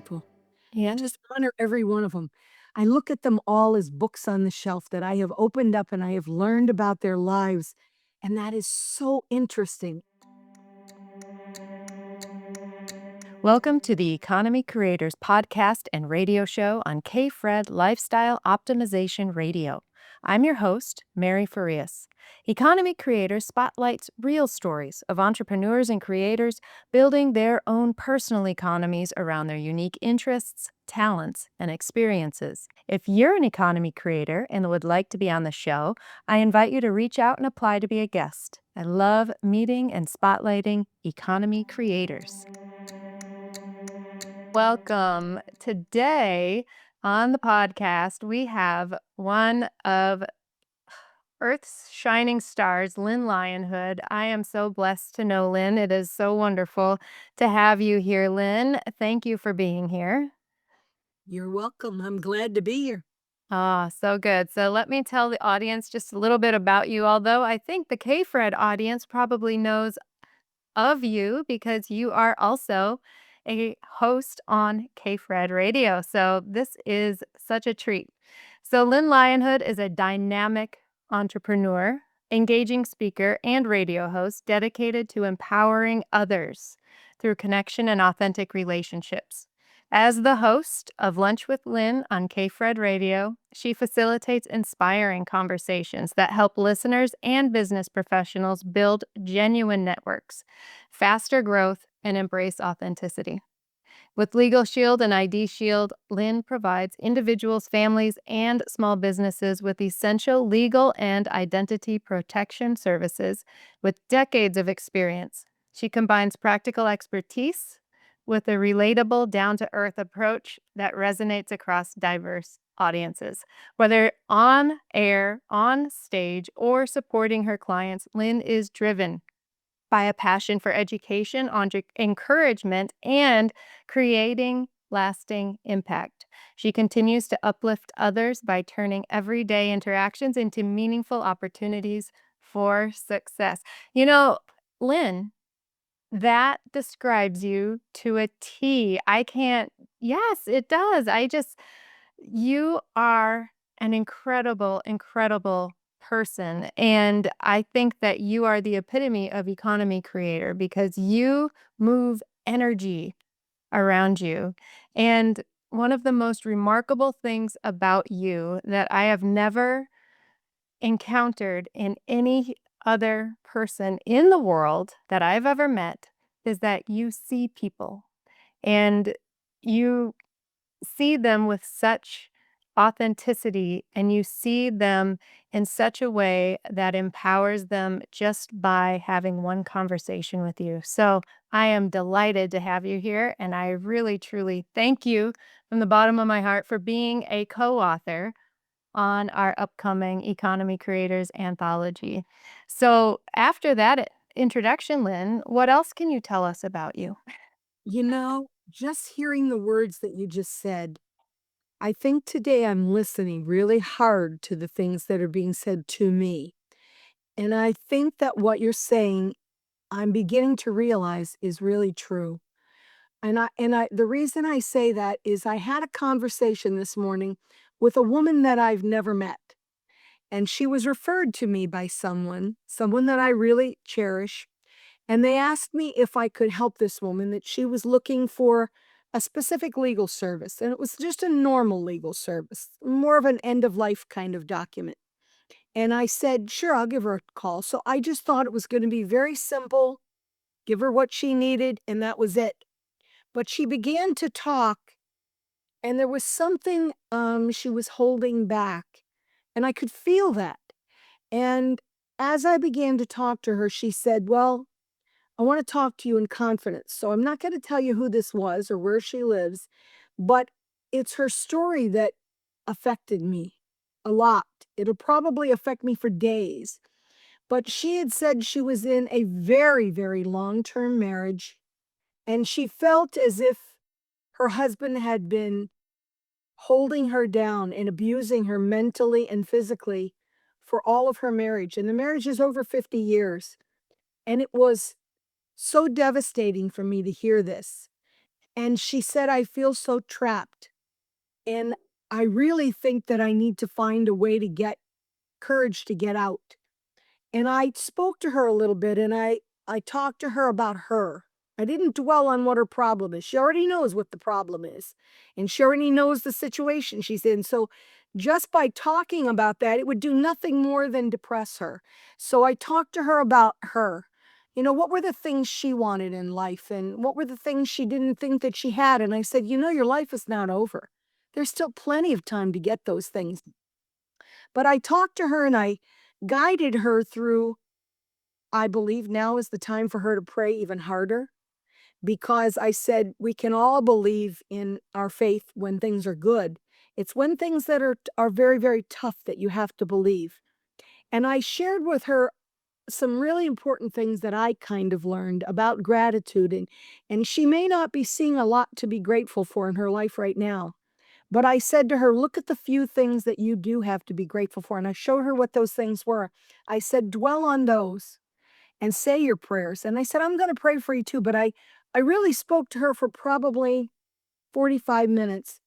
people. I Yeah. just honor every one of them. I look at them all as books on the shelf that I have opened up and I have learned about their lives. And that is so interesting. Welcome to the Economy Creators podcast and radio show on K-Fred Lifestyle Optimization Radio. I'm your host, Mary Farias. Economy Creators spotlights real stories of entrepreneurs and creators building their own personal economies around their unique interests, talents, and experiences. If you're an economy creator and would like to be on the show, I invite you to reach out and apply to be a guest. I love meeting and spotlighting economy creators. Welcome. Today on the podcast, we have one of Earth's shining stars, Lynn Lionhood. I am so blessed to know Lynn. It is so wonderful to have you here, Lynn. Thank you for being here. You're welcome. I'm glad to be here. Ah, so good. So let me tell the audience just a little bit about you, although I think the K-Fred audience probably knows of you because you are also a host on K-Fred Radio. So this is such a treat. So Lynn Lionhood is a dynamic entrepreneur, engaging speaker, and radio host dedicated to empowering others through connection and authentic relationships. As the host of Lunch with Lynn on K-Fred Radio, she facilitates inspiring conversations that help listeners and business professionals build genuine networks, faster growth, and embrace authenticity. With Legal Shield and ID Shield, Lynn provides individuals, families, and small businesses with essential legal and identity protection services with decades of experience. She combines practical expertise with a relatable, down-to-earth approach that resonates across diverse audiences. Whether on air, on stage, or supporting her clients, Lynn is driven by a passion for education, encouragement, and creating lasting impact. She continues to uplift others by turning everyday interactions into meaningful opportunities for success. You know, Lynn, that describes you to a T. I can't, yes, it does. You are an incredible, incredible person. And I think that you are the epitome of economy creator because you move energy around you. And one of the most remarkable things about you that I have never encountered in any other person in the world that I've ever met is that you see people and you see them with such authenticity and you see them in such a way that empowers them just by having one conversation with you. So I am delighted to have you here, and I really, truly thank you from the bottom of my heart for being a co-author on our upcoming Economy Creators Anthology. So after that introduction, Lynn, what else can you tell us about you? Just hearing the words that you just said, I think today I'm listening really hard to the things that are being said to me. And I think that what you're saying, I'm beginning to realize is really true. The reason I say that is I had a conversation this morning with a woman that I've never met. And she was referred to me by someone that I really cherish. And they asked me if I could help this woman, that she was looking for a specific legal service. And it was just a normal legal service, more of an end of life kind of document. And I said, sure, I'll give her a call. So I just thought it was going to be very simple, give her what she needed, and that was it. But she began to talk, and there was something she was holding back. And I could feel that. And as I began to talk to her, she said, well, I want to talk to you in confidence. So I'm not going to tell you who this was or where she lives, but it's her story that affected me a lot. It'll probably affect me for days. But she had said she was in a very, very long term marriage, and she felt as if her husband had been holding her down and abusing her mentally and physically for all of her marriage. And the marriage is over 50 years. And it was so devastating for me to hear this. And she said, "I feel so trapped, and I really think that I need to find a way to get courage to get out." And I spoke to her a little bit, and I talked to her about her. I didn't dwell on what her problem is. She already knows what the problem is, and she already knows the situation she's in. So just by talking about that, it would do nothing more than depress her. So I talked to her about her. What were the things she wanted in life, and what were the things she didn't think that she had? And I said, your life is not over. There's still plenty of time to get those things. But I talked to her and I guided her through. I believe now is the time for her to pray even harder, because I said we can all believe in our faith when things are good. It's when things that are very, very tough that you have to believe. And I shared with her some really important things that I kind of learned about gratitude, and she may not be seeing a lot to be grateful for in her life right now. But I said to her, look at the few things that you do have to be grateful for. And I showed her what those things were. I said, dwell on those and say your prayers. And I said, I'm going to pray for you too. But I really spoke to her for probably 45 minutes.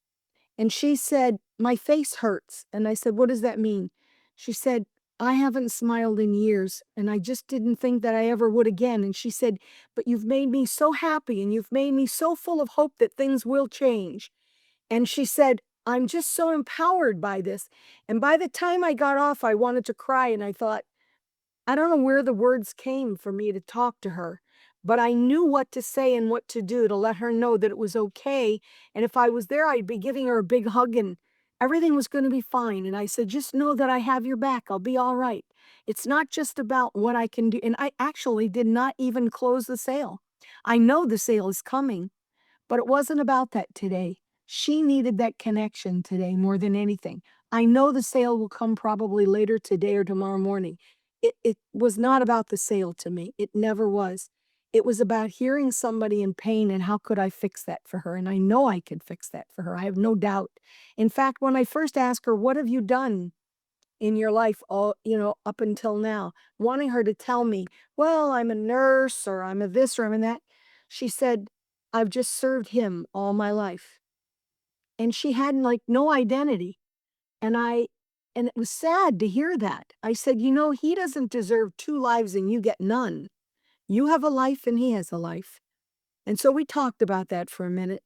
And she said, my face hurts. And I said, what does that mean? She said, I haven't smiled in years, and I just didn't think that I ever would again. And she said, but you've made me so happy, and you've made me so full of hope that things will change. And she said, I'm just so empowered by this. And by the time I got off, I wanted to cry. And I thought, I don't know where the words came for me to talk to her, but I knew what to say and what to do to let her know that it was okay. And if I was there, I'd be giving her a big hug and everything was going to be fine. And I said, just know that I have your back. I'll be all right. It's not just about what I can do. And I actually did not even close the sale. I know the sale is coming, but it wasn't about that today. She needed that connection today more than anything. I know the sale will come probably later today or tomorrow morning. It was not about the sale to me. It never was. It was about hearing somebody in pain and how could I fix that for her? And I know I could fix that for her. I have no doubt. In fact, when I first asked her, what have you done in your life up until now, wanting her to tell me, well, I'm a nurse or I'm a this or I'm a that. She said, I've just served him all my life. And she had like no identity. And and it was sad to hear that. I said, he doesn't deserve two lives and you get none. You have a life and he has a life. And so we talked about that for a minute.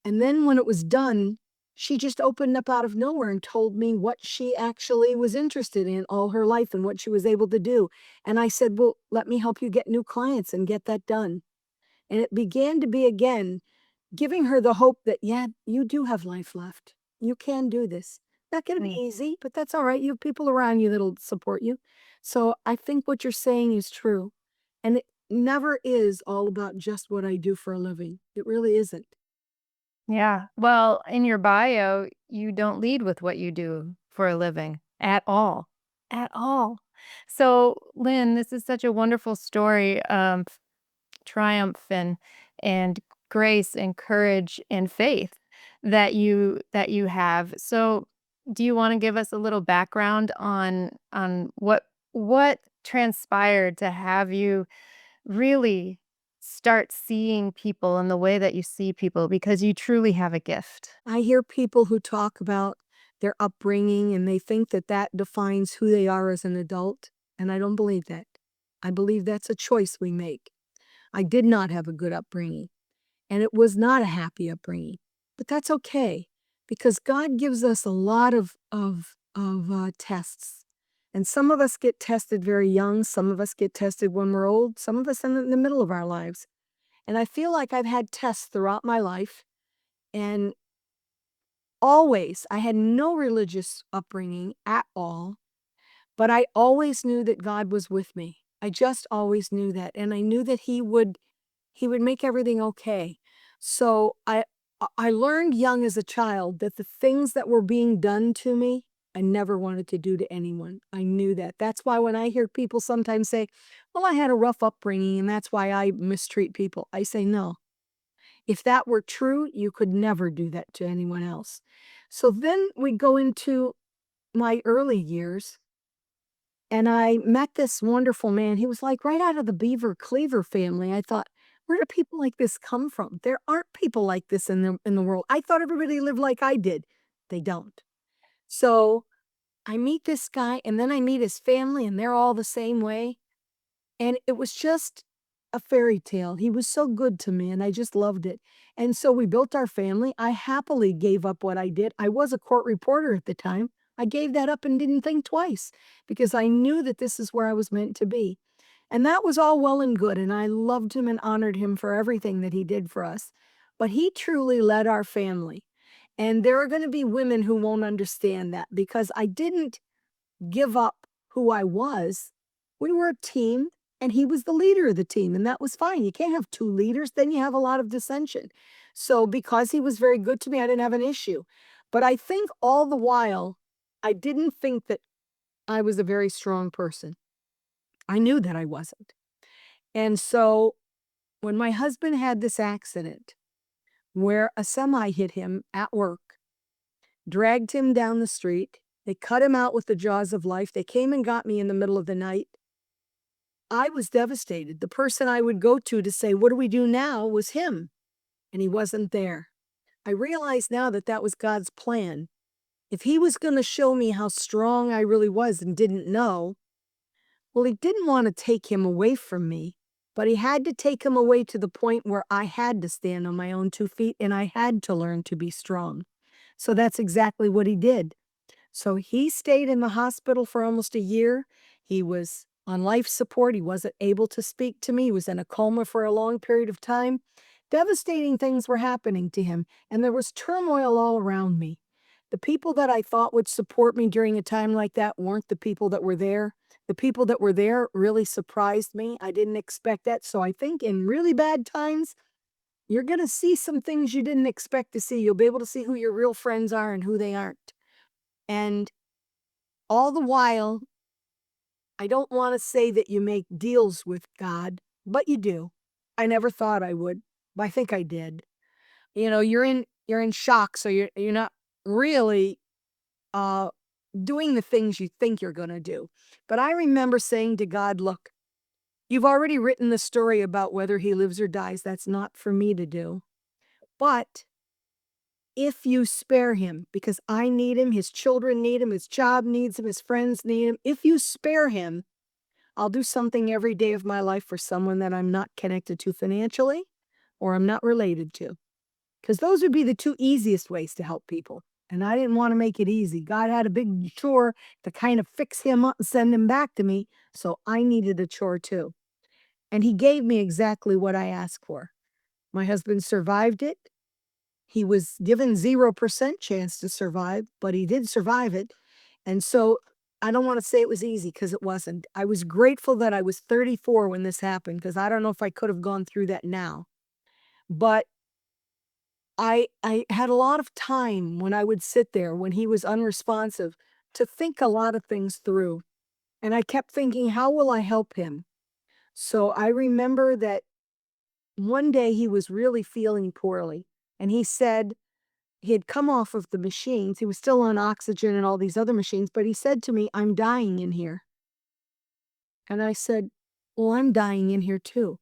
And then when it was done, she just opened up out of nowhere and told me what she actually was interested in all her life and what she was able to do. And I said, well, let me help you get new clients and get that done. And it began to be again giving her the hope that, yeah, you do have life left. You can do this. Not going to be Mm. easy, but that's all right. You have people around you that'll support you. So I think what you're saying is true. And it never is all about just what I do for a living. It really isn't. Yeah. Well, in your bio, you don't lead with what you do for a living at all. At all. So, Lynn, this is such a wonderful story of triumph and grace and courage and faith that you have. So, do you want to give us a little background on what transpired to have you really start seeing people in the way that you see people because you truly have a gift. I hear people who talk about their upbringing and they think that that defines who they are as an adult. And I don't believe that. I believe that's a choice we make. I did not have a good upbringing. And it was not a happy upbringing, but that's okay because God gives us a lot of tests. And some of us get tested very young. Some of us get tested when we're old. Some of us in the middle of our lives. And I feel like I've had tests throughout my life. And always, I had no religious upbringing at all, but I always knew that God was with me. I just always knew that. And I knew that he would make everything okay. So I learned young as a child that the things that were being done to me, I never wanted to do to anyone. I knew that. That's why when I hear people sometimes say, well, I had a rough upbringing and that's why I mistreat people, I say, no. If that were true, you could never do that to anyone else. So then we go into my early years and I met this wonderful man. He was like right out of the Beaver Cleaver family. I thought, Where do people like this come from? There aren't people like this in the world. I thought everybody lived like I did. They don't. So I meet this guy and then I meet his family and they're all the same way. And it was just a fairy tale. He was so good to me and I just loved it. And so we built our family. I happily gave up what I did. I was a court reporter at the time. I gave that up and didn't think twice because I knew that this is where I was meant to be. And that was all well and good. And I loved him and honored him for everything that he did for us. But he truly led our family. And there are going to be women who won't understand that because I didn't give up who I was. We were a team and he was the leader of the team, and that was fine. You can't have two leaders, then you have a lot of dissension. So, because he was very good to me, I didn't have an issue. But I think all the while, I didn't think that I was a very strong person. I knew that I wasn't. And so, when my husband had this accident where a semi hit him at work, dragged him down the street, they cut him out with the jaws of life. They came and got me in the middle of the night. I was devastated. The person I would go to say, "What do we do now?" was him, and he wasn't there. I realize now that that was God's plan. If he was going to show me how strong I really was and didn't know, well, he didn't want to take him away from me, but he had to take him away to the point where I had to stand on my own 2 feet and I had to learn to be strong. So that's exactly what he did. So he stayed in the hospital for almost a year. He was on life support. He wasn't able to speak to me. He was in a coma for a long period of time. Devastating things were happening to him, and there was turmoil all around me. The people that I thought would support me during a time like that weren't the people that were there. The people that were there really surprised me. I didn't expect that. So I think in really bad times, you're going to see some things you didn't expect to see. You'll be able to see who your real friends are and who they aren't. And all the while, I don't want to say that you make deals with God, but you do. I never thought I would, but I think I did. You know, you're in shock, so you're not really uh doing the things you think you're going to do. But I remember saying to God, "Look, you've already written the story about whether he lives or dies. That's not for me to do. But if you spare him, because I need him, his children need him, his job needs him, his friends need him, if you spare him, I'll do something every day of my life for someone that I'm not connected to financially or I'm not related to. Because those would be the two easiest ways to help people. And I didn't want to make it easy. God had a big chore to kind of fix him up and send him back to me. So I needed a chore too. And he gave me exactly what I asked for. My husband survived it. He was given 0% chance to survive, but he did survive it. And so I don't want to say it was easy because it wasn't. I was grateful that I was 34 when this happened because I don't know if I could have gone through that now. But I had a lot of time when I would sit there when he was unresponsive to think a lot of things through. And I kept thinking, how will I help him? So I remember that one day he was really feeling poorly. And he said, he had come off of the machines. He was still on oxygen and all these other machines, but he said to me, "I'm dying in here." And I said, "Well, I'm dying in here too."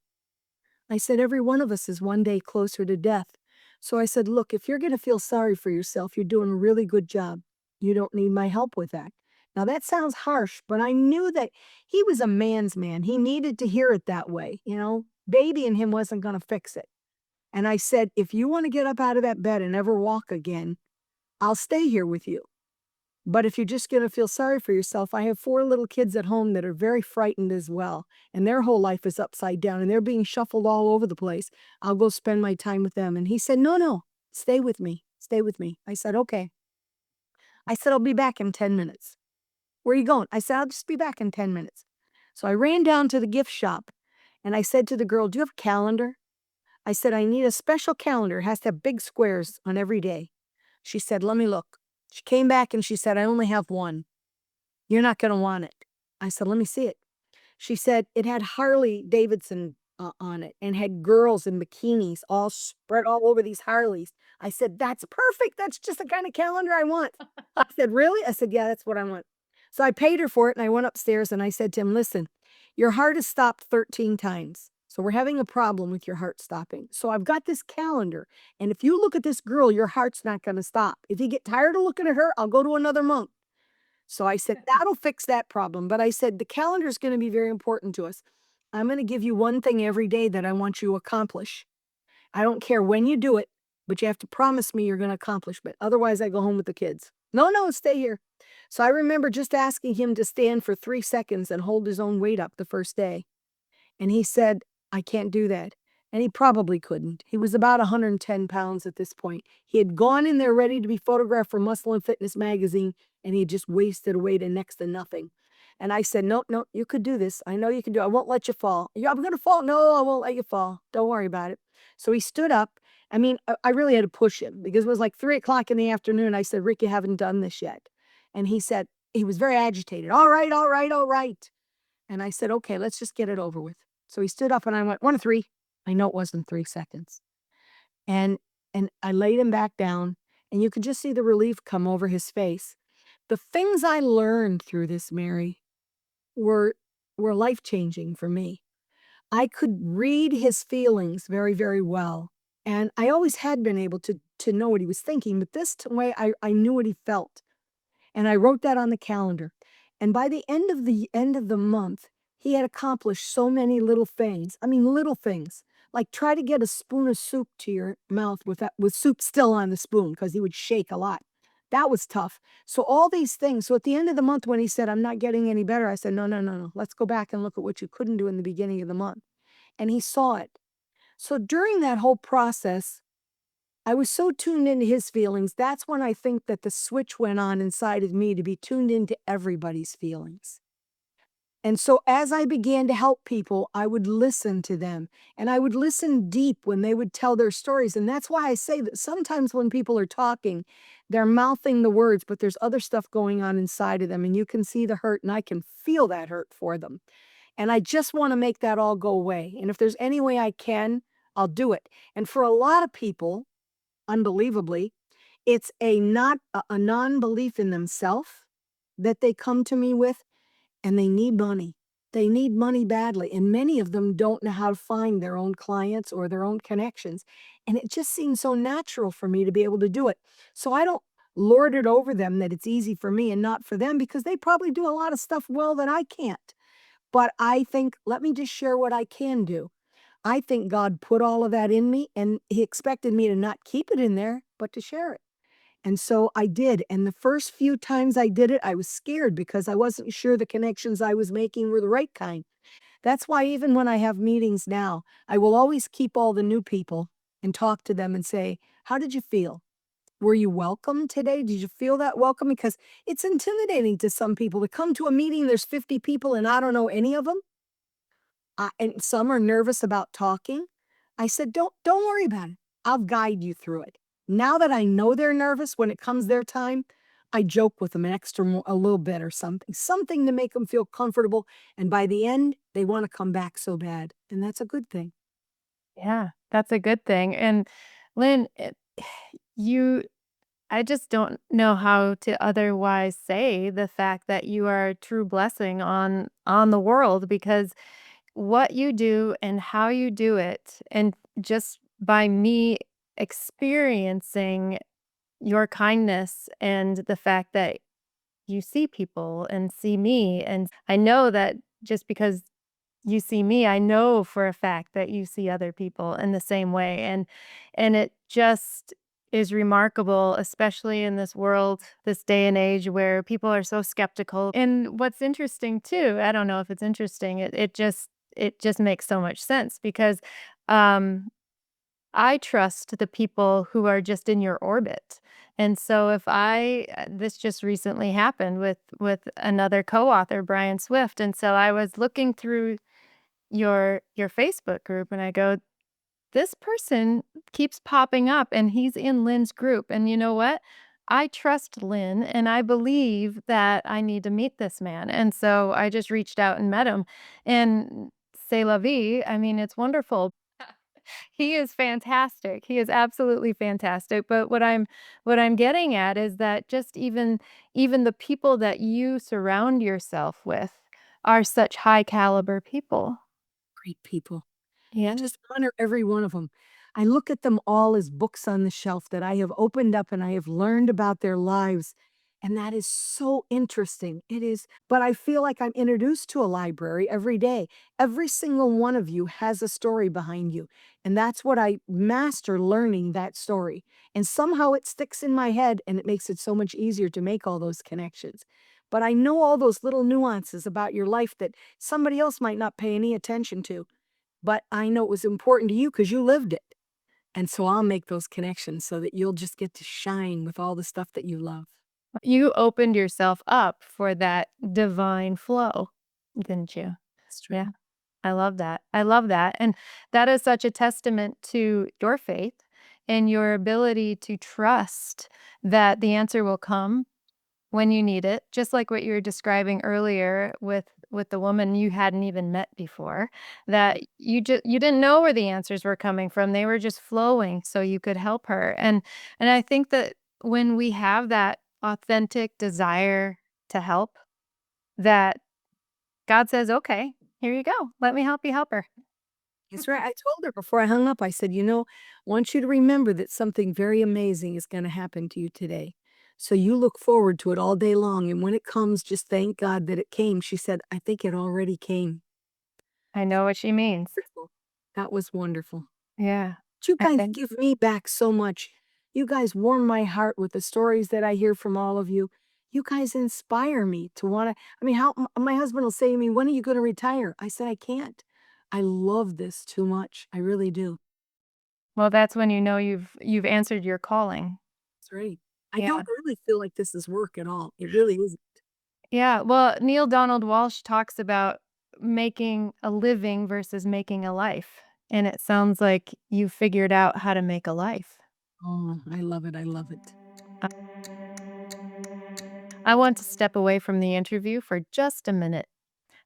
I said, "Every one of us is one day closer to death." So I said, "Look, if you're going to feel sorry for yourself, you're doing a really good job. You don't need my help with that." Now that sounds harsh, but I knew that he was a man's man. He needed to hear it that way. Baby in him wasn't going to fix it. And I said, "If you want to get up out of that bed and never walk again, I'll stay here with you. But if you're just going to feel sorry for yourself, I have 4 little kids at home that are very frightened as well, and their whole life is upside down, and they're being shuffled all over the place. I'll go spend my time with them." And he said, "No, no, stay with me. Stay with me." I said, "Okay." I said, "I'll be back in 10 minutes." "Where are you going?" I said, "I'll just be back in 10 minutes." So I ran down to the gift shop, and I said to the girl, "Do you have a calendar?" I said, "I need a special calendar. It has to have big squares on every day." She said, "Let me look." She came back and she said, "I only have one. You're not going to want it." I said, "Let me see it." She said it had Harley Davidson on it and had girls in bikinis all spread all over these Harleys. I said, "That's perfect. That's just the kind of calendar I want." I said, "Really?" I said, "Yeah, that's what I want." So I paid her for it and I went upstairs and I said to him, "Listen, your heart has stopped 13 times. So we're having a problem with your heart stopping. So I've got this calendar. And if you look at this girl, your heart's not going to stop. If you get tired of looking at her, I'll go to another monk. So I said, that'll fix that problem. But I said, the calendar is going to be very important to us. I'm going to give you one thing every day that I want you to accomplish. I don't care when you do it, but you have to promise me you're going to accomplish it. Otherwise, I go home with the kids. No, no, stay here. So I remember just asking him to stand for 3 seconds and hold his own weight up the first day. And he said, I can't do that. And he probably couldn't. He was about 110 pounds at this point. He had gone in there ready to be photographed for Muscle and Fitness magazine, and he had just wasted away to next to nothing. And I said, no, no, you could do this. I know you can do it. I won't let you fall. Yeah, I'm going to fall. No, I won't let you fall. Don't worry about it. So he stood up. I mean, I really had to push him because it was like 3 o'clock in the afternoon. I said, Rick, you haven't done this yet. And he said, he was very agitated. All right, all right, all right. And I said, okay, let's just get it over with. So he stood up and I went, 1 of 3. I know it wasn't 3 seconds. And I laid him back down and you could just see the relief come over his face. The things I learned through this, Mary, were were life-changing for me. I could read his feelings very, very well. And I always had been able to know what he was thinking, but way I knew what he felt. And I wrote that on the calendar. And by the end of the month, he had accomplished so many little things. I mean, little things. Like try to get a spoon of soup to your mouth with soup still on the spoon because he would shake a lot. That was tough. So all these things. So at the end of the month, when he said, I'm not getting any better, I said, no, no, no, no. Let's go back and look at what you couldn't do in the beginning of the month. And he saw it. So during that whole process, I was so tuned into his feelings. That's when I think that the switch went on inside of me to be tuned into everybody's feelings. And so as I began to help people, I would listen to them and I would listen deep when they would tell their stories. And that's why I say that sometimes when people are talking, they're mouthing the words, but there's other stuff going on inside of them. And you can see the hurt and I can feel that hurt for them. And I just want to make that all go away. And if there's any way I can, I'll do it. And for a lot of people, unbelievably, it's a non-belief in themselves that they come to me with, and they need money. They need money badly, and many of them don't know how to find their own clients or their own connections, and it just seems so natural for me to be able to do it. So I don't lord it over them that it's easy for me and not for them because they probably do a lot of stuff well that I can't. But I think, let me just share what I can do. I think God put all of that in me, and He expected me to not keep it in there, but to share it. And so I did. And the first few times I did it, I was scared because I wasn't sure the connections I was making were the right kind. That's why even when I have meetings now, I will always keep all the new people and talk to them and say, how did you feel? Were you welcome today? Did you feel that welcome? Because it's intimidating to some people to come to a meeting, there's 50 people and I don't know any of them. And some are nervous about talking. I said, don't worry about it. I'll guide you through it. Now that I know they're nervous when it comes their time, I joke with them a little bit or something to make them feel comfortable. And by the end, they want to come back so bad. And that's a good thing. Yeah, that's a good thing. And Lynn, you I just don't know how to otherwise say the fact that you are a true blessing on the world because what you do and how you do it and just by me experiencing your kindness and the fact that you see people and see me and I know that just because you see me, I know for a fact that you see other people in the same way, and it just is remarkable, especially in this world, this day and age where people are so skeptical. And what's interesting too, I don't know if it's interesting, it just makes so much sense because, um, I trust the people who are just in your orbit. And so if this just recently happened with another co-author, Brian Swift, and so I was looking through your Facebook group and I go, "This person keeps popping up and he's in Lynn's group, and you know what? I trust Lynn and I believe that I need to meet this man." And so I just reached out and met him, and c'est la vie, I mean, it's wonderful. He is fantastic. He is absolutely fantastic, but what I'm getting at is that just even the people that you surround yourself with are such high caliber people. Great people. Yeah. Just honor every one of them. I look at them all as books on the shelf that I have opened up and I have learned about their lives, and that is so interesting. It is, but I feel like I'm introduced to a library every day. Every single one of you has a story behind you, and that's what I master, learning that story. And somehow it sticks in my head, and it makes it so much easier to make all those connections. But I know all those little nuances about your life that somebody else might not pay any attention to, but I know it was important to you because you lived it. And so I'll make those connections so that you'll just get to shine with all the stuff that you love. You opened yourself up for that divine flow, didn't you? That's Yeah. right. I love that. I love that. And that is such a testament to your faith and your ability to trust that the answer will come when you need it, just like what you were describing earlier with the woman you hadn't even met before, that you didn't know where the answers were coming from. They were just flowing so you could help her. And I think that when we have that authentic desire to help, that God says, "Okay, here you go. Let me help you help her." That's right. I told her before I hung up, I said, I want you to remember that something very amazing is going to happen to you today. So you look forward to it all day long. And when it comes, just thank God that it came. She said, I think it already came. I know what she means. Wonderful. That was wonderful. Yeah. You I guys think give me back so much. You guys warm my heart with the stories that I hear from all of you. You guys inspire me to want to. I mean, my husband will say to me, "When are you going to retire?" I said, "I can't. I love this too much. I really do." well, that's when you know you've answered your calling. That's right. I Yeah. don't really feel like this is work at all. It really isn't. Yeah, well, Neil Donald Walsh talks about making a living versus making a life, and it sounds like you figured out how to make a life. Oh, I love it. I love it. I I want to step away from the interview for just a minute.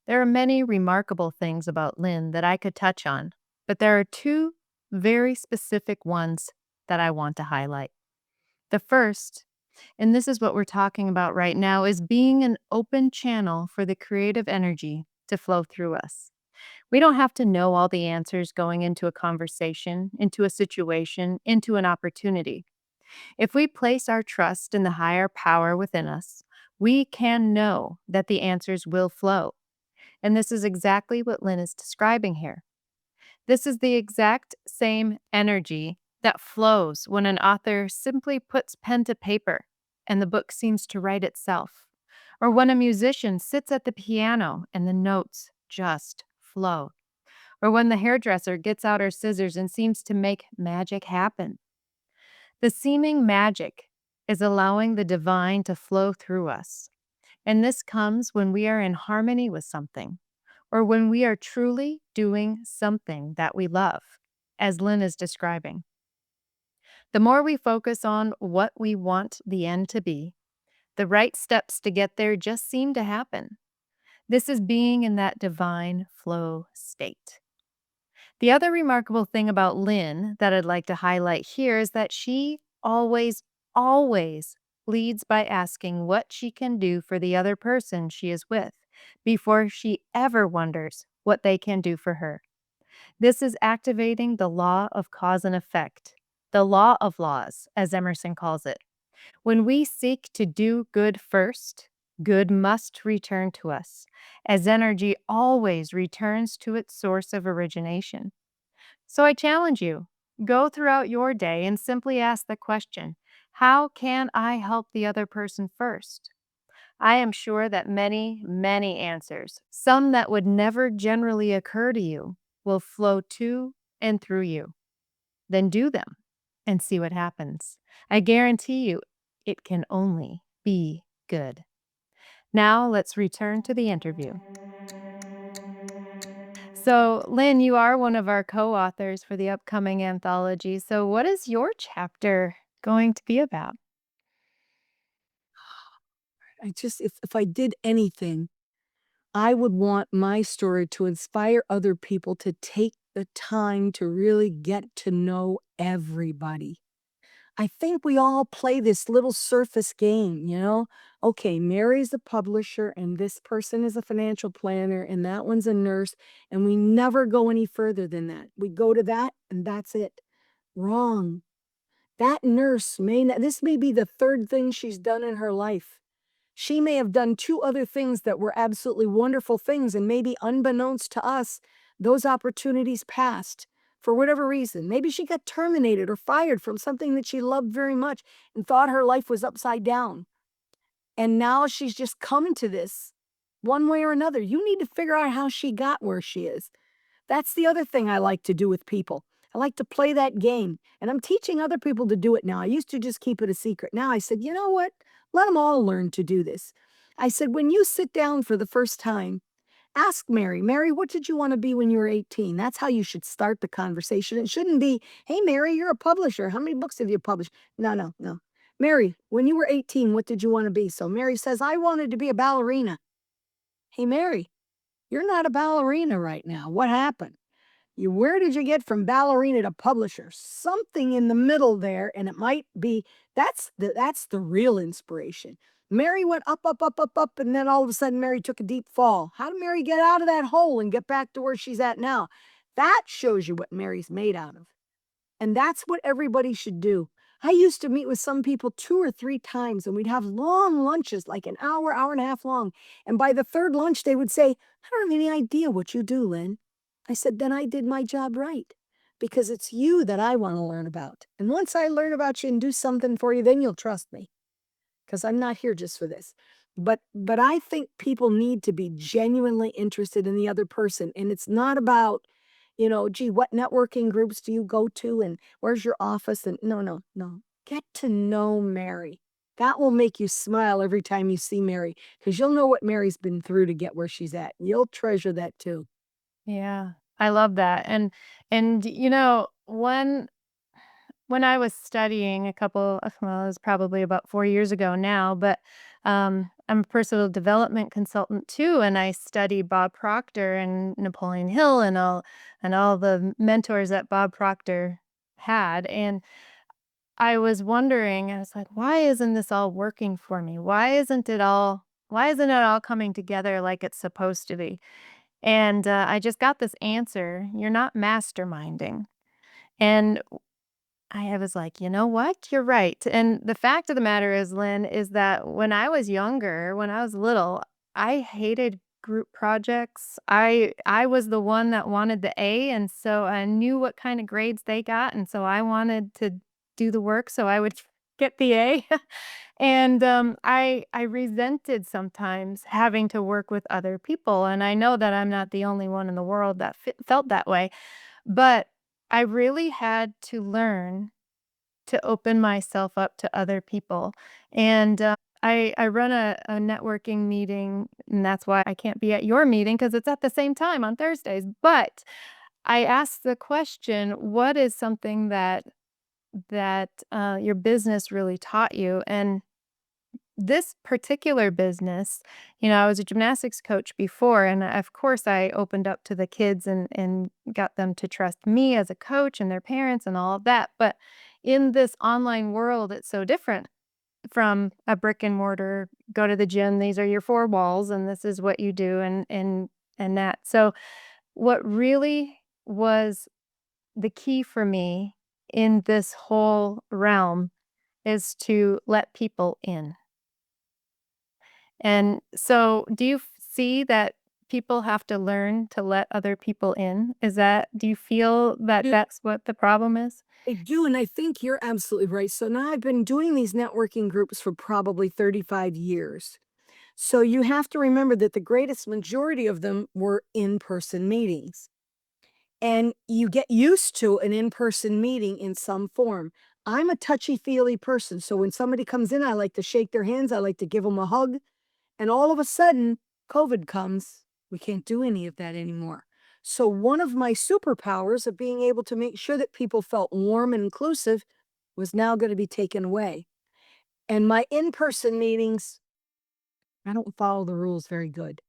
There are many remarkable things about Lynn that I could touch on, but there are two very specific ones that I want to highlight. The first, and this is what we're talking about right now, is being an open channel for the creative energy to flow through us. We don't have to know all the answers going into a conversation, into a situation, into an opportunity. If we place our trust in the higher power within us, we can know that the answers will flow. And this is exactly what Lynn is describing here. This is the exact same energy that flows when an author simply puts pen to paper and the book seems to write itself, or when a musician sits at the piano and the notes just flow, or when the hairdresser gets out her scissors and seems to make magic happen. The seeming magic is allowing the divine to flow through us. And this comes when we are in harmony with something, or when we are truly doing something that we love, as Lynn is describing. The more we focus on what we want the end to be, the right steps to get there just seem to happen. This is being in that divine flow state. The other remarkable thing about Lynn that I'd like to highlight here is that she always leads by asking what she can do for the other person she is with before she ever wonders what they can do for her. This is activating the law of cause and effect, the law of laws, as Emerson calls it. When we seek to do good first, good must return to us, as energy always returns to its source of origination. So I challenge you, go throughout your day and simply ask the question, how can I help the other person first? I am sure that many answers, some that would never generally occur to you, will flow to and through you. Then do them and see what happens. I guarantee you, it can only be good. Now let's return to the interview. So, Lynn, you are one of our co authors for the upcoming anthology. So, what is your chapter going to be about? If I did anything, I would want my story to inspire other people to take the time to really get to know everybody. I think we all play this little surface game, you know? Okay, Mary's a publisher, and this person is a financial planner, and that one's a nurse, and we never go any further than that. We go to that, and that's it. Wrong. That nurse may not, this may be the third thing she's done in her life. She may have done two other things that were absolutely wonderful things, and maybe unbeknownst to us, those opportunities passed for whatever reason. Maybe she got terminated or fired from something that she loved very much and thought her life was upside down. And now she's just come to this one way or another. You need to figure out how she got where she is. That's the other thing I like to do with people. I like to play that game, and I'm teaching other people to do it now. I used to just keep it a secret. Now I said, you know what? Let them all learn to do this. I said, when you sit down for the first time, ask Mary, Mary, what did you want to be when you were 18? That's how you should start the conversation. It shouldn't be, hey, Mary, you're a publisher. How many books have you published? No, no, no. Mary, when you were 18, what did you want to be? So Mary says, I wanted to be a ballerina. Hey, Mary, you're not a ballerina right now. What happened? Where did you get from ballerina to publisher? Something in the middle there, and it might be that's the real inspiration. Mary went up, up, up, up, up, and then all of a sudden Mary took a deep fall. How did Mary get out of that hole and get back to where she's at now? That shows you what Mary's made out of. And that's what everybody should do. I used to meet with some people 2 or 3 times, and we'd have long lunches, like an hour, hour and a half long. And by the third lunch, they would say, I don't have any idea what you do, Lynn. I said, then I did my job right because it's you that I want to learn about. And once I learn about you and do something for you, then you'll trust me because I'm not here just for this. But I think people need to be genuinely interested in the other person. And it's not about, gee, what networking groups do you go to and where's your office? And no, no, no. Get to know Mary. That will make you smile every time you see Mary because you'll know what Mary's been through to get where she's at. You'll treasure that too. Yeah, I love that, and, when I was studying well, it was probably about 4 years ago now, but, I'm a personal development consultant too, and I study Bob Proctor and Napoleon Hill and all the mentors that Bob Proctor had, and I was like, "Why isn't this all working for me? Why isn't it all coming together like it's supposed to be?" And, I just got this answer, "You're not masterminding." And I was like, "You know what? You're right." And the fact of the matter is, Lynn, is that when I was younger, when I was little, I hated group projects. I was the one that wanted the A, and so I knew what kind of grades they got, and so I wanted to do the work so I would get the A. And, I resented sometimes having to work with other people, and I know that I'm not the only one in the world that felt that way, but I really had to learn to open myself up to other people, and, I run a networking meeting, and that's why I can't be at your meeting because it's at the same time on Thursdays, but I asked the question, "What is something that your business really taught you?" And this particular business, I was a gymnastics coach before, and of course, I opened up to the kids and got them to trust me as a coach and their parents and all of that. But in this online world, it's so different from a brick and mortar, go to the gym, these are your four walls, and this is what you do, and that. So, what really was the key for me in this whole realm is to let people in. And so, do you see that people have to learn to let other people in? Do you feel that that's what the problem is? I do, and I think you're absolutely right. So now I've been doing these networking groups for probably 35 years. So you have to remember that the greatest majority of them were in person meetings. And you get used to an in person meeting in some form. I'm a touchy feely person. So when somebody comes in, I like to shake their hands, I like to give them a hug. And all of a sudden, COVID comes. We can't do any of that anymore. So, one of my superpowers of being able to make sure that people felt warm and inclusive was now going to be taken away. And my in person meetings, I don't follow the rules very good.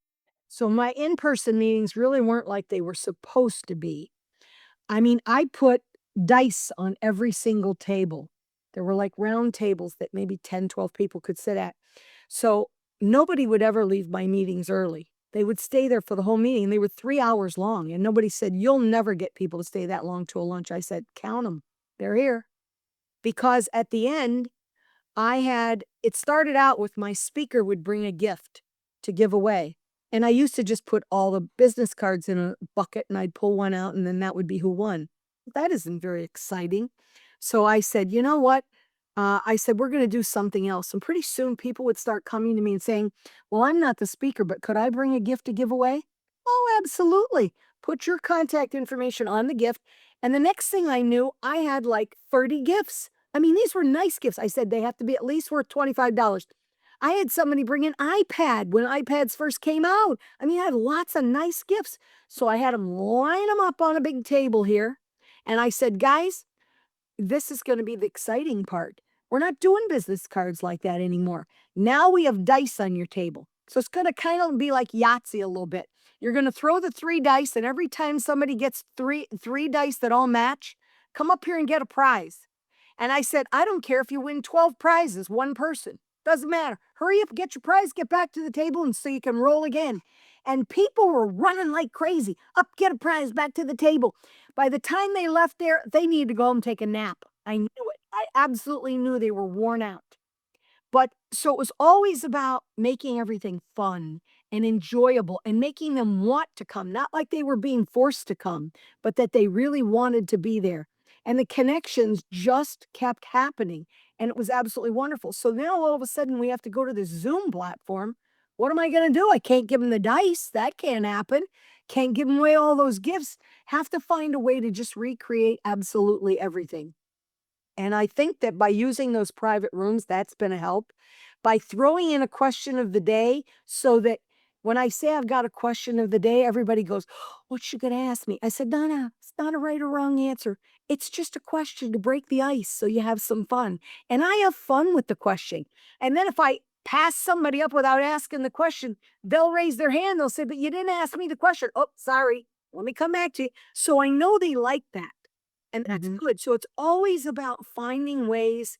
So, my in person meetings really weren't like they were supposed to be. I mean, I put dice on every single table. There were like round tables that maybe 10, 12 people could sit at. So nobody would ever leave my meetings early. They would stay there for the whole meeting. They were 3 hours long. And nobody said, "You'll never get people to stay that long to a lunch." I said, "Count them. They're here." Because at the end, it started out with my speaker would bring a gift to give away. And I used to just put all the business cards in a bucket and I'd pull one out and then that would be who won. That isn't very exciting. So I said, "You know what?" I said, "We're going to do something else." And pretty soon people would start coming to me and saying, "Well, I'm not the speaker, but could I bring a gift to give away?" "Oh, absolutely. Put your contact information on the gift." And the next thing I knew, I had like 30 gifts. I mean, these were nice gifts. I said they have to be at least worth $25. I had somebody bring an iPad when iPads first came out. I mean, I had lots of nice gifts. So I had them line them up on a big table here. And I said, "Guys, this is gonna be the exciting part. We're not doing business cards like that anymore. Now we have dice on your table. So it's gonna kind of be like Yahtzee a little bit. You're gonna throw the 3 dice, and every time somebody gets three dice that all match, come up here and get a prize." And I said, "I don't care if you win 12 prizes, one person. Doesn't matter. Hurry up, get your prize, get back to the table, and so you can roll again." And people were running like crazy. Up, get a prize, back to the table. By the time they left there, they needed to go home and take a nap. I knew it. I absolutely knew they were worn out. But so it was always about making everything fun and enjoyable and making them want to come, not like they were being forced to come, but that they really wanted to be there. And the connections just kept happening. And it was absolutely wonderful. So now all of a sudden we have to go to this Zoom platform. What am I going to do? I can't give them the dice. That can't happen. Can't give them away all those gifts. Have to find a way to just recreate absolutely everything. And I think that by using those private rooms, that's been a help. By throwing in a question of the day so that when I say I've got a question of the day, everybody goes, "What's you going to ask me?" I said, "No, no, it's not a right or wrong answer. It's just a question to break the ice so you have some fun." And I have fun with the question. And then if I pass somebody up without asking the question, they'll raise their hand. They'll say, "But you didn't ask me the question." "Oh, sorry. Let me come back to you." So I know they like that. And that's Mhm. good. So it's always about finding ways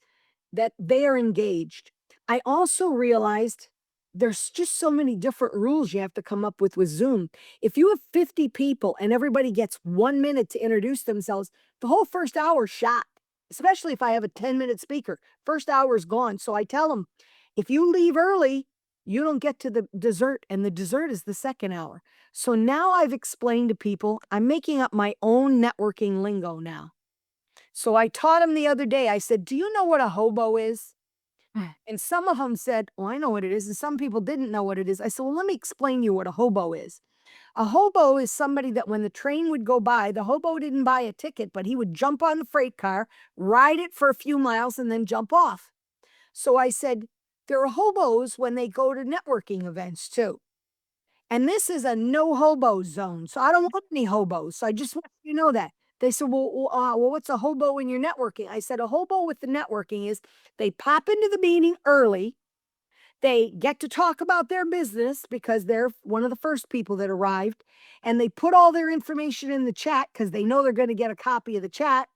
that they are engaged. I also realized there's just so many different rules you have to come up with Zoom. If you have 50 people and everybody gets 1 minute to introduce themselves, the whole first hour is shot, especially if I have a 10-minute speaker. First hour is gone. So I tell them, if you leave early, you don't get to the dessert, and the dessert is the second hour. So now I've explained to people, I'm making up my own networking lingo now. So I taught him the other day, I said, "Do you know what a hobo is?" And some of them said, "Oh, I know what it is." And some people didn't know what it is. I said, "Well, let me explain you what a hobo is. A hobo is somebody that when the train would go by, the hobo didn't buy a ticket, but he would jump on the freight car, ride it for a few miles, and then jump off." So I said, there are hobos when they go to networking events too. And this is a no hobo zone. So I don't want any hobos. So I just want you to know that. They said, "Well, what's a hobo in your networking?" I said, "A hobo with the networking is they pop into the meeting early. They get to talk about their business because they're one of the first people that arrived. And they put all their information in the chat because they know they're going to get a copy of the chat,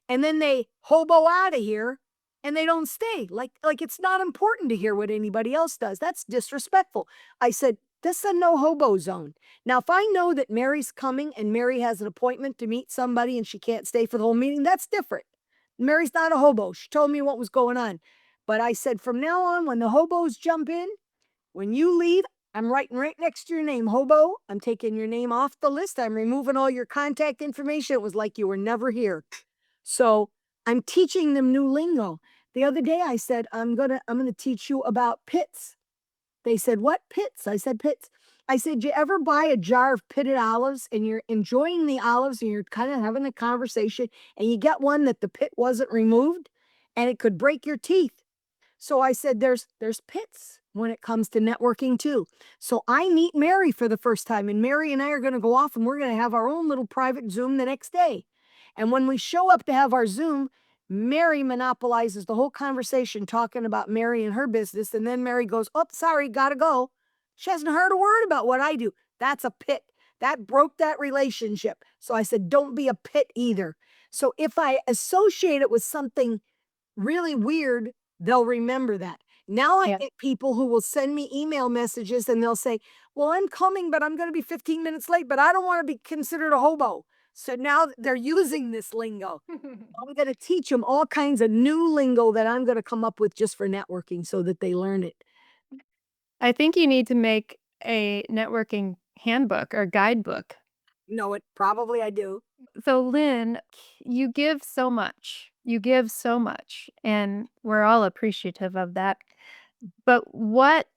and then they hobo out of here and they don't stay. Like it's not important to hear what anybody else does. That's disrespectful." I said, "This is a no hobo zone." Now, if I know that Mary's coming and Mary has an appointment to meet somebody and she can't stay for the whole meeting, that's different. Mary's not a hobo. She told me what was going on. But I said, from now on, when the hobos jump in, when you leave, I'm writing right next to your name, hobo. I'm taking your name off the list. I'm removing all your contact information. It was like you were never here. So I'm teaching them new lingo. The other day I said, I'm gonna teach you about pits. They said, "What pits?" I said, "Pits." I said, "You ever buy a jar of pitted olives and you're enjoying the olives and you're kind of having a conversation and you get one that the pit wasn't removed and it could break your teeth?" So I said, there's pits when it comes to networking too. So I meet Mary for the first time, and Mary and I are going to go off and we're going to have our own little private Zoom the next day. And when we show up to have our Zoom, Mary monopolizes the whole conversation talking about Mary and her business. And then Mary goes, "Oh, sorry, gotta go." She hasn't heard a word about what I do. That's a pit. That broke that relationship. So I said, don't be a pit either. So if I associate it with something really weird, they'll remember that. Now I Yeah. get people who will send me email messages and they'll say, "Well, I'm coming, but I'm gonna be 15 minutes late, but I don't wanna be considered a hobo." So now they're using this lingo. I'm gonna teach teach them all kinds of new lingo that I'm gonna come up with just for networking so that they learn it. I think you need to make a networking handbook or guidebook. Know it, probably I do. So, Lynn, you give so much. You give so much, and we're all appreciative of that. But what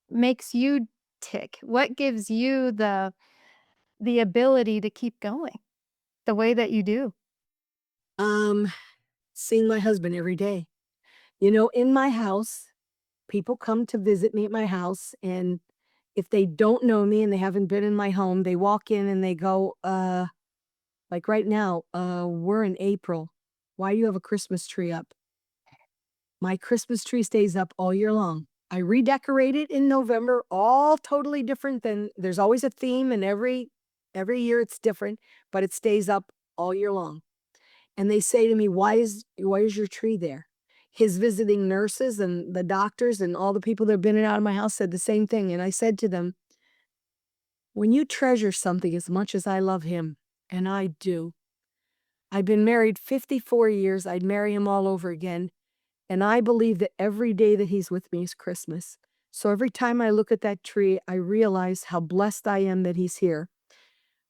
makes you tick? What gives you the ability to keep going the way that you do? Um, Seeing my husband every day. You know, in my house, people come to visit me at my house, and if they don't know me and they haven't been in my home, they walk in and they go, like right now, we're in April. Why do you have a Christmas tree up? My Christmas tree stays up all year long. I redecorate it in November, all totally different than there's always a theme and every year it's different, but it stays up all year long. And they say to me, why is your tree there?" His visiting nurses and the doctors and all the people that have been in and out of my house said the same thing. And I said to them, "When you treasure something as much as I love him, and I do, I've been married 54 years, I'd marry him all over again. And I believe that every day that he's with me is Christmas. So every time I look at that tree, I realize how blessed I am that he's here.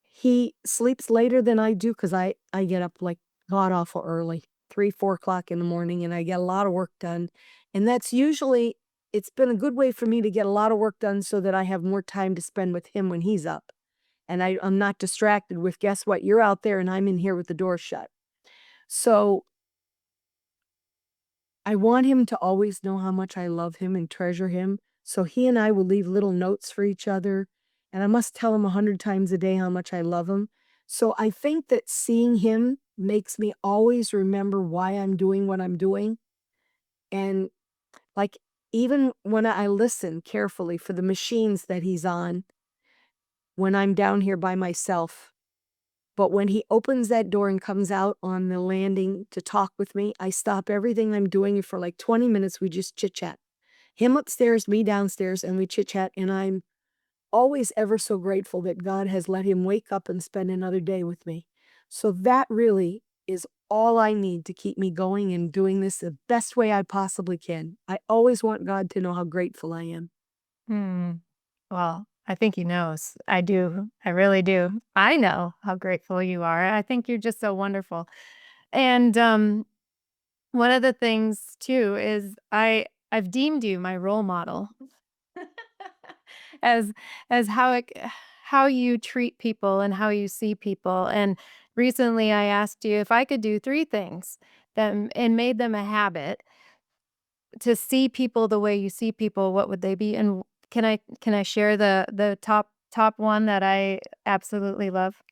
He sleeps later than I do because I get up like god awful early, 3, 4 o'clock in the morning, and I get a lot of work done. And that's usually, it's been a good way for me to get a lot of work done so that I have more time to spend with him when he's up. And I'm not distracted with, guess what? You're out there and I'm in here with the door shut. So I want him to always know how much I love him and treasure him, so he and I will leave little notes for each other, and I must tell him 100 times a day how much I love him. So I think that seeing him makes me always remember why I'm doing what I'm doing, and, like, even when I listen carefully for the machines that he's on when I'm down here by myself, but when he opens that door and comes out on the landing to talk with me, I stop everything I'm doing, and for, like, 20 minutes, we just chit-chat. Him upstairs, me downstairs, and we chit-chat, and I'm always ever so grateful that God has let him wake up and spend another day with me. So that really is all I need to keep me going and doing this the best way I possibly can. I always want God to know how grateful I am. Hmm. Well, I think he knows. I do. I really do. I know how grateful you are. I think you're just so wonderful. And one of the things too is I've deemed you my role model as how you treat people and how you see people. And recently I asked you if I could do 3 things and made them a habit to see people the way you see people, what would they be? And can I share the top one that I absolutely love?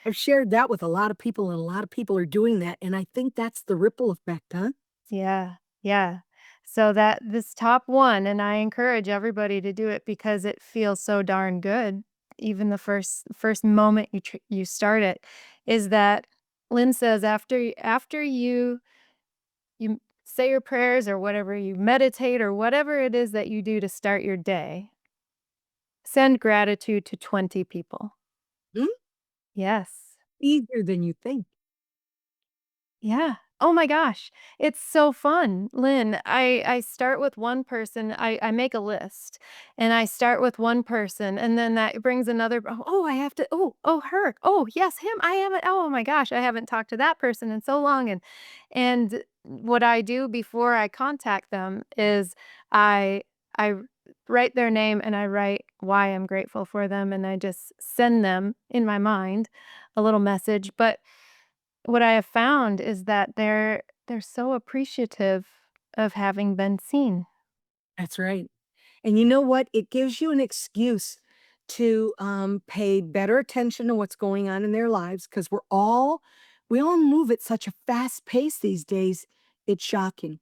I've shared that with a lot of people, and a lot of people are doing that, and I think that's the ripple effect, huh? Yeah, yeah. So that this top one, and I encourage everybody to do it because it feels so darn good. Even the first moment you start it, is that Lynn says after you say your prayers or whatever, you meditate or whatever it is that you do to start your day, send gratitude to 20 people. Hmm? Yes. Easier than you think. Yeah. Oh my gosh. It's so fun. Lynn, I start with one person. I make a list and I start with one person and then that brings another. Oh, I have to. Oh, her. Oh, yes, him. I haven't. Oh my gosh. I haven't talked to that person in so long. And what I do before I contact them is I write their name and I write why I'm grateful for them. And I just send them in my mind a little message. But what I have found is that they're so appreciative of having been seen. That's right. And you know what? It gives you an excuse to pay better attention to what's going on in their lives because we all move at such a fast pace these days. It's shocking.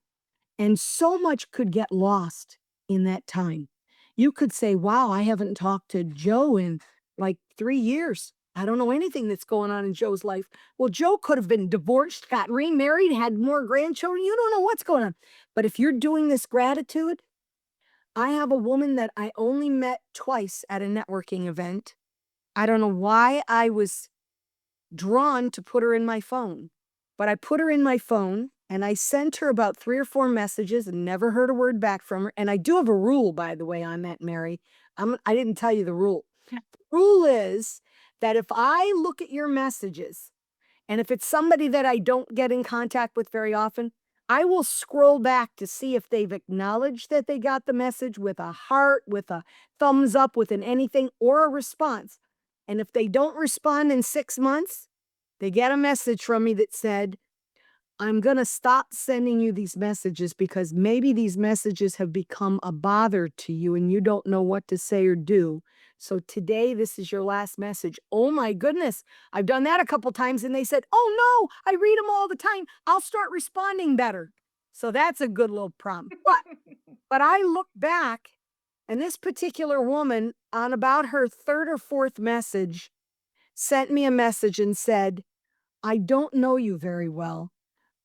And so much could get lost in that time. You could say, wow, I haven't talked to Joe in like 3 years. I don't know anything that's going on in Joe's life. Well, Joe could have been divorced, got remarried, had more grandchildren. You don't know what's going on. But if you're doing this gratitude, I have a woman that I only met twice at a networking event. I don't know why I was drawn to put her in my phone, but I put her in my phone and I sent her about 3 or 4 messages and never heard a word back from her. And I do have a rule, by the way, on that, Mary. I didn't tell you the rule. The rule is that if I look at your messages and if it's somebody that I don't get in contact with very often, I will scroll back to see if they've acknowledged that they got the message with a heart, with a thumbs up, with an anything, or a response. And if they don't respond in 6 months, they get a message from me that said, I'm going to stop sending you these messages because maybe these messages have become a bother to you and you don't know what to say or do. So today, this is your last message. Oh my goodness. I've done that a couple times and they said, oh no, I read them all the time. I'll start responding better. So that's a good little prompt. But I look back and this particular woman on about her third or fourth message sent me a message and said, I don't know you very well,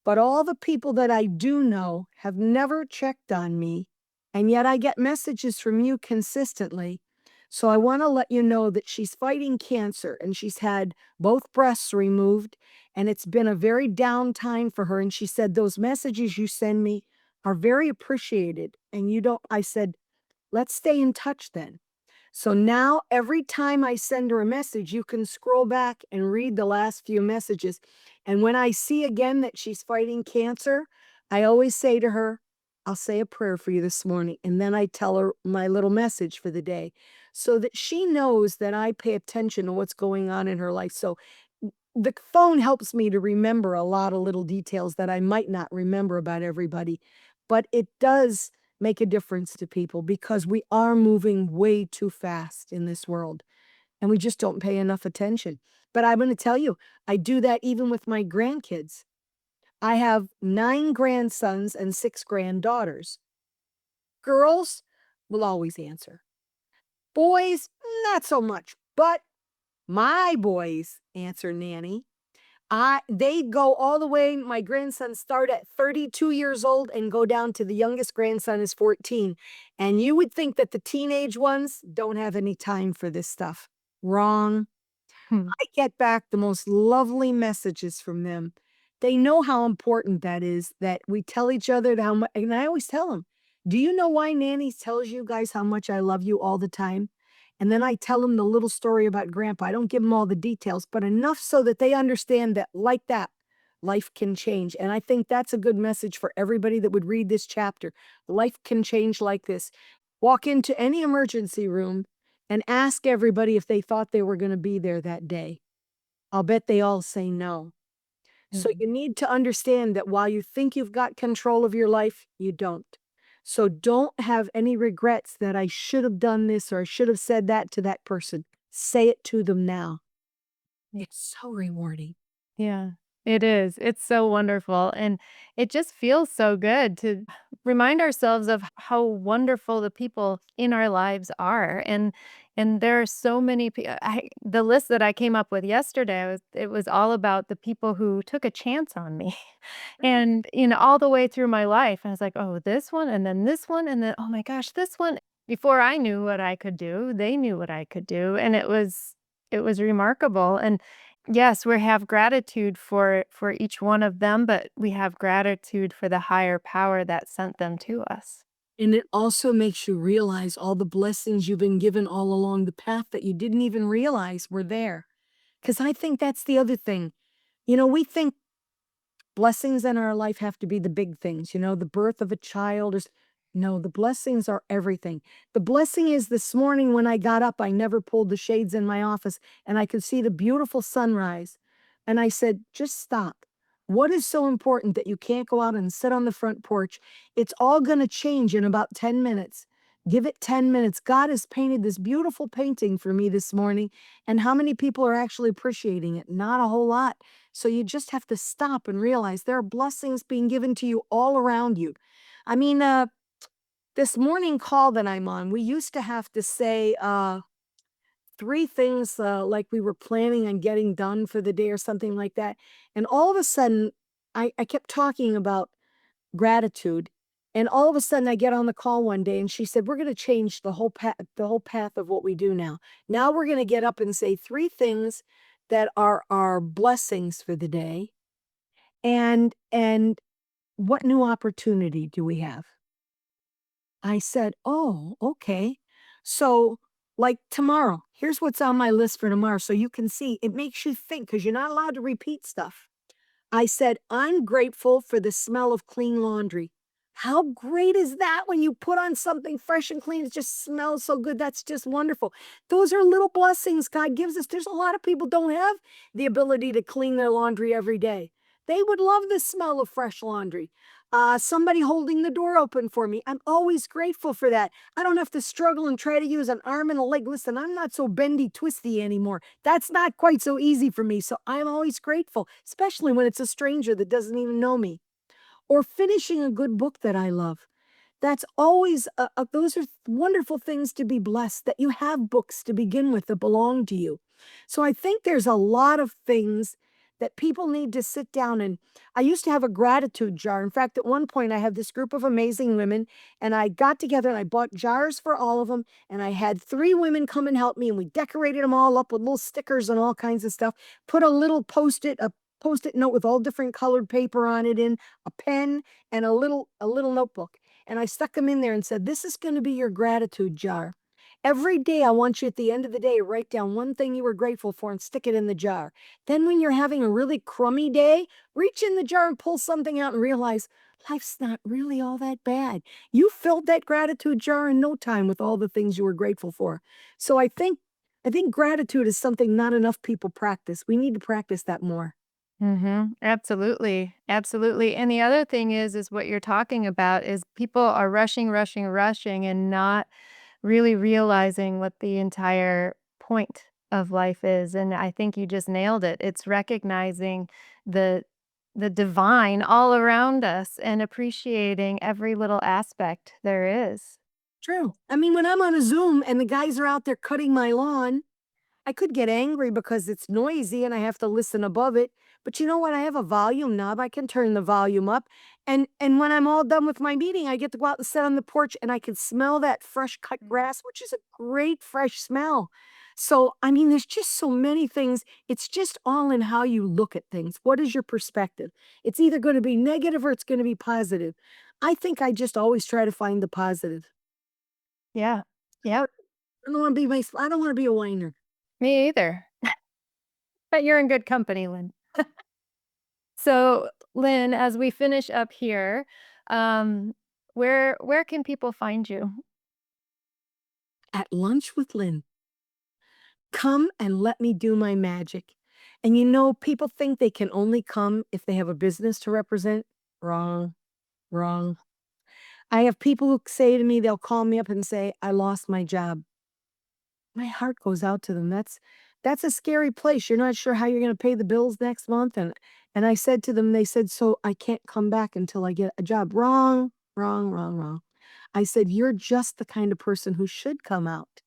but all the people that I do know have never checked on me, and yet I get messages from you consistently. So I want to let you know that she's fighting cancer and she's had both breasts removed, and it's been a very down time for her. And she said, those messages you send me are very appreciated. And you don't, I said, let's stay in touch then. So now every time I send her a message, you can scroll back and read the last few messages. And when I see again that she's fighting cancer, I always say to her, I'll say a prayer for you this morning. And then I tell her my little message for the day so that she knows that I pay attention to what's going on in her life. So the phone helps me to remember a lot of little details that I might not remember about everybody, but it does make a difference to people because we are moving way too fast in this world and we just don't pay enough attention. But I'm going to tell you, I do that even with my grandkids. I have 9 grandsons and 6 granddaughters. Girls will always answer. Boys, not so much. But my boys answer Nanny. They go all the way. My grandsons start at 32 years old and go down to the youngest grandson is 14. And you would think that the teenage ones don't have any time for this stuff. Wrong. Hmm. I get back the most lovely messages from them. They know how important that is, that we tell each other how much, and I always tell them, do you know why Nanny tells you guys how much I love you all the time? And then I tell them the little story about Grandpa. I don't give them all the details, but enough so that they understand that, like that, life can change. And I think that's a good message for everybody that would read this chapter. Life can change like this. Walk into any emergency room and ask everybody if they thought they were going to be there that day. I'll bet they all say no. So Mhm. you need to understand that while you think you've got control of your life, you don't. So don't have any regrets that I should have done this or I should have said that to that person. Say it to them now. It's so rewarding. Yeah, it is. It's so wonderful. And it just feels so good to remind ourselves of how wonderful the people in our lives are. And there are so many the list that I came up with yesterday it was all about the people who took a chance on me. And all the way through my life, I was like, "Oh, this one and then this one and then oh my gosh, this one." Before I knew what I could do, they knew what I could do, and it was remarkable. And yes, we have gratitude for each one of them, but we have gratitude for the higher power that sent them to us. And it also makes you realize all the blessings you've been given all along the path that you didn't even realize were there. Because I think that's the other thing. We think blessings in our life have to be the big things, the birth of a child. No, the blessings are everything. The blessing is this morning when I got up, I never pulled the shades in my office and I could see the beautiful sunrise. And I said, just stop. What is so important that you can't go out and sit on the front porch? It's all going to change in about 10 minutes. Give it 10 minutes. God has painted this beautiful painting for me this morning. And how many people are actually appreciating it? Not a whole lot. So you just have to stop and realize there are blessings being given to you all around you. I mean, this morning call that I'm on, we used to have to say, 3 things, like we were planning on getting done for the day or something like that, and all of a sudden, I kept talking about gratitude, and all of a sudden, I get on the call one day, and she said, "We're gonna change the whole path of what we do now. Now we're gonna get up and say 3 things that are our blessings for the day, and what new opportunity do we have?" I said, "Oh, okay. So, like tomorrow, here's what's on my list for tomorrow so you can see. It makes you think because you're not allowed to repeat stuff." I said, "I'm grateful for the smell of clean laundry." How great is that when you put on something fresh and clean? It just smells so good. That's just wonderful. Those are little blessings God gives us. There's a lot of people don't have the ability to clean their laundry every day. They would love the smell of fresh laundry. Somebody holding the door open for me. I'm always grateful for that. I don't have to struggle and try to use an arm and a leg. Listen, I'm not so bendy twisty anymore. That's not quite so easy for me. So I'm always grateful, especially when it's a stranger that doesn't even know me. Or finishing a good book that I love. That's always those are wonderful things to be blessed that you have books to begin with that belong to you. So I think there's a lot of things that people need to sit down and I used to have a gratitude jar. In fact, at one point I had this group of amazing women and I got together and I bought jars for all of them and I had 3 women come and help me and we decorated them all up with little stickers and all kinds of stuff. Put a little post-it note with all different colored paper on it in, a pen and a little notebook. And I stuck them in there and said, "This is gonna be your gratitude jar. Every day, I want you at the end of the day, write down one thing you were grateful for and stick it in the jar. Then when you're having a really crummy day, reach in the jar and pull something out and realize life's not really all that bad. You filled that gratitude jar in no time with all the things you were grateful for." So I think gratitude is something not enough people practice. We need to practice that more. Mhm. Absolutely. Absolutely. And the other thing is what you're talking about is people are rushing, rushing, rushing and not really realizing what the entire point of life is. And I think you just nailed it. It's recognizing the the divine all around us and appreciating every little aspect there is. True. I mean, when I'm on a Zoom and the guys are out there cutting my lawn, I could get angry because it's noisy and I have to listen above it. But you know what? I have a volume knob. I can turn the volume up. And when I'm all done with my meeting, I get to go out and sit on the porch and I can smell that fresh cut Mm. grass, which is a great fresh smell. So, I mean, there's just so many things. It's just all in how you look at things. What is your perspective? It's either going to be negative or it's going to be positive. I think I just always try to find the positive. Yeah. Yep. I don't want to be a whiner. Me either. But you're in good company, Lynn. So, Lynn, as we finish up here, um, where can people find you? At lunch with Lynn. Come and let me do my magic. And you know, people think they can only come if they have a business to represent. Wrong, wrong. I have people who say to me, they'll call me up and say, "I lost my job." My heart goes out to them. That's a scary place. You're not sure how you're going to pay the bills next month. And I said to them, they said, "So I can't come back until I get a job." Wrong, wrong, wrong, wrong. I said, "You're just the kind of person who should come out.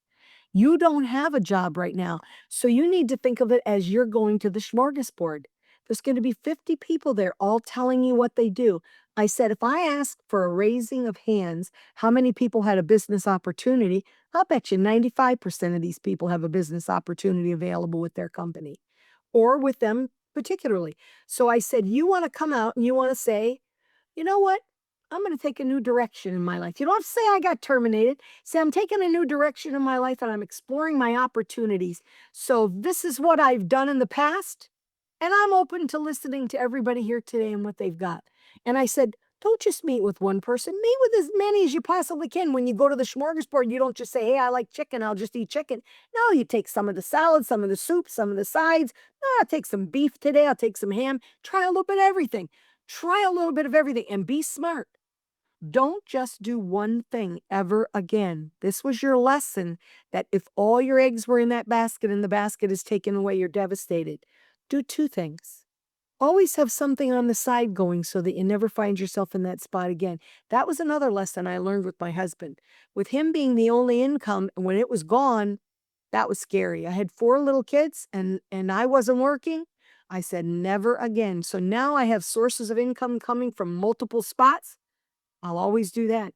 You don't have a job right now, so you need to think of it as you're going to the smorgasbord. There's going to be 50 people there all telling you what they do." I said, "If I asked for a raising of hands, how many people had a business opportunity? I'll bet you 95% of these people have a business opportunity available with their company or with them particularly." So I said, "You want to come out and you want to say, you know what? I'm going to take a new direction in my life." You don't have to say I got terminated. Say I'm taking a new direction in my life and I'm exploring my opportunities. So this is what I've done in the past. And I'm open to listening to everybody here today and what they've got. And I said, don't just meet with one person, meet with as many as you possibly can. When you go to the smorgasbord, you don't just say, "Hey, I like chicken, I'll just eat chicken." No, you take some of the salad, some of the soup, some of the sides. "No, I'll take some beef today, I'll take some ham." Try a little bit of everything. Try a little bit of everything and be smart. Don't just do one thing ever again. This was your lesson that if all your eggs were in that basket and the basket is taken away, you're devastated. Do 2 things. Always have something on the side going so that you never find yourself in that spot again. That was another lesson I learned with my husband. With him being the only income, and when it was gone, That was scary. I had 4 little kids and I wasn't working. I said, "Never again." So now I have sources of income coming from multiple spots. I'll always do that.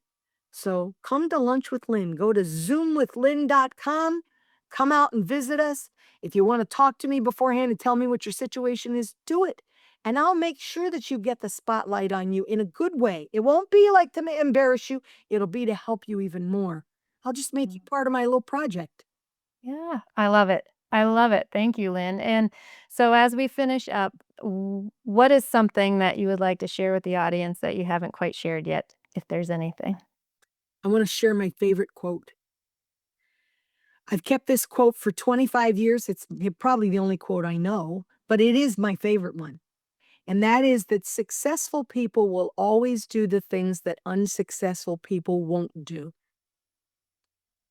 So come to Lunch with Lynn. Go to zoomwithlynn.com. Come out and visit us. If you want to talk to me beforehand and tell me what your situation is, do it. And I'll make sure that you get the spotlight on you in a good way. It won't be like to embarrass you, it'll be to help you even more. I'll just make you Mm. part of my little project. Yeah, I love it. I love it. Thank you, Lynn. And so as we finish up, what is something that you would like to share with the audience that you haven't quite shared yet, if there's anything? I want to share my favorite quote. I've kept this quote for 25 years. It's probably the only quote I know, but it is my favorite one. And that is that successful people will always do the things that unsuccessful people won't do.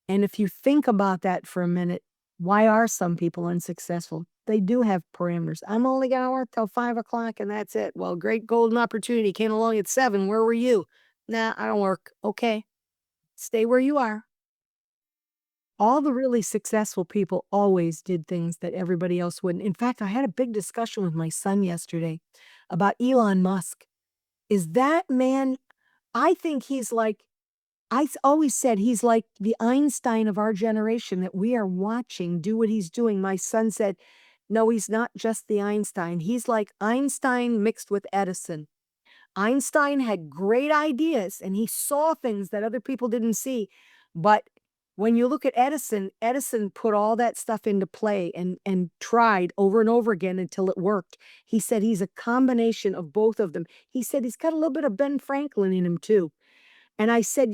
And if you think about that for a minute, why are some people unsuccessful? They do have parameters. I'm only going to work till 5 o'clock and that's it. Well, great golden opportunity came along at 7. Where were you? Nah, I don't work. Okay. Stay where you are. All the really successful people always did things that everybody else wouldn't. In fact, I had a big discussion with my son yesterday about Elon Musk. Is that man, I think he's like, always said he's like the Einstein of our generation that we are watching do what he's doing. My son said, no, he's not just the Einstein. He's like Einstein mixed with Edison. Einstein had great ideas and he saw things that other people didn't see. But when you look at Edison, Edison put all that stuff into play and tried over and over again until it worked. He said he's a combination of both of them. He said he's got a little bit of Ben Franklin in him too. And I said,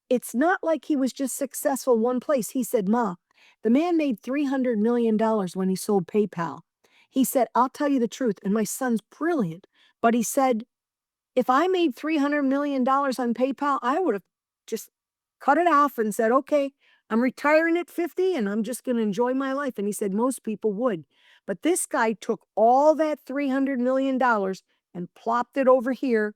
it's not like he was just successful one place. He said, Ma, the man made $300 million when he sold PayPal. He said, I'll tell you the truth. And my son's brilliant. But he said, if I made $300 million on PayPal, I would have just cut it off and said, okay, I'm retiring at 50 and I'm just going to enjoy my life. And he said most people would. But this guy took all that $300 million and plopped it over here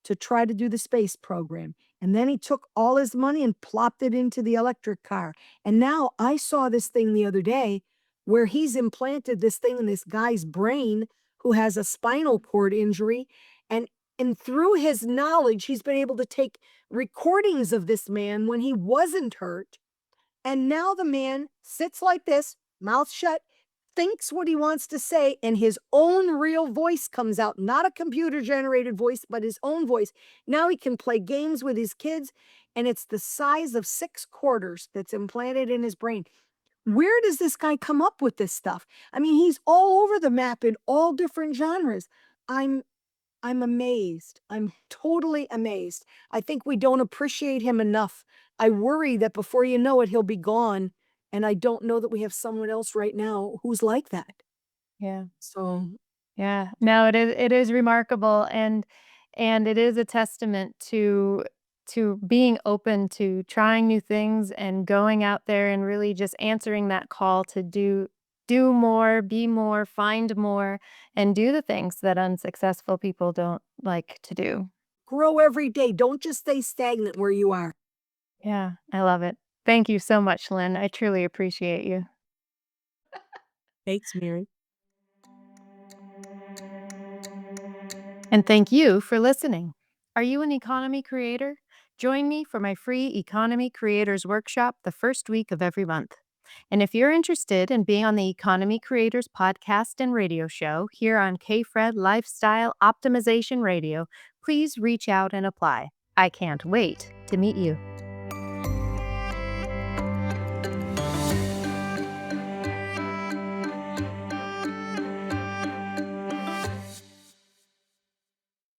to try to do the space program. And then he took all his money and plopped it into the electric car. And now I saw this thing the other day where he's implanted this thing in this guy's brain who has a spinal cord injury. And and through his knowledge, he's been able to take recordings of this man when he wasn't hurt. And now the man sits like this, mouth shut, thinks what he wants to say, and his own real voice comes out, not a computer generated voice, but his own voice. Now he can play games with his kids, and it's the size of 6 quarters that's implanted in his brain. Where does this guy come up with this stuff? I mean, he's all over the map in all different genres. I'm I'm amazed. I'm totally amazed. I think we don't appreciate him enough. I worry that before you know it, he'll be gone. And I don't know that we have someone else right now who's like that. Yeah. So Yeah. No, it is remarkable and it is a testament to being open to trying new things and going out there and really just answering that call to do more, be more, find more, and do the things that unsuccessful people don't like to do. grow every day. Don't just stay stagnant where you are. Yeah, I love it. Thank you so much, Lynn. I truly appreciate you. Thanks, Mary. And thank you for listening. Are you an economy creator? Join me for my free Economy Creators Workshop the first week of every month. And if you're interested in being on the Economy Creators podcast and radio show here on KFred Lifestyle Optimization Radio, please reach out and apply. I can't wait to meet you.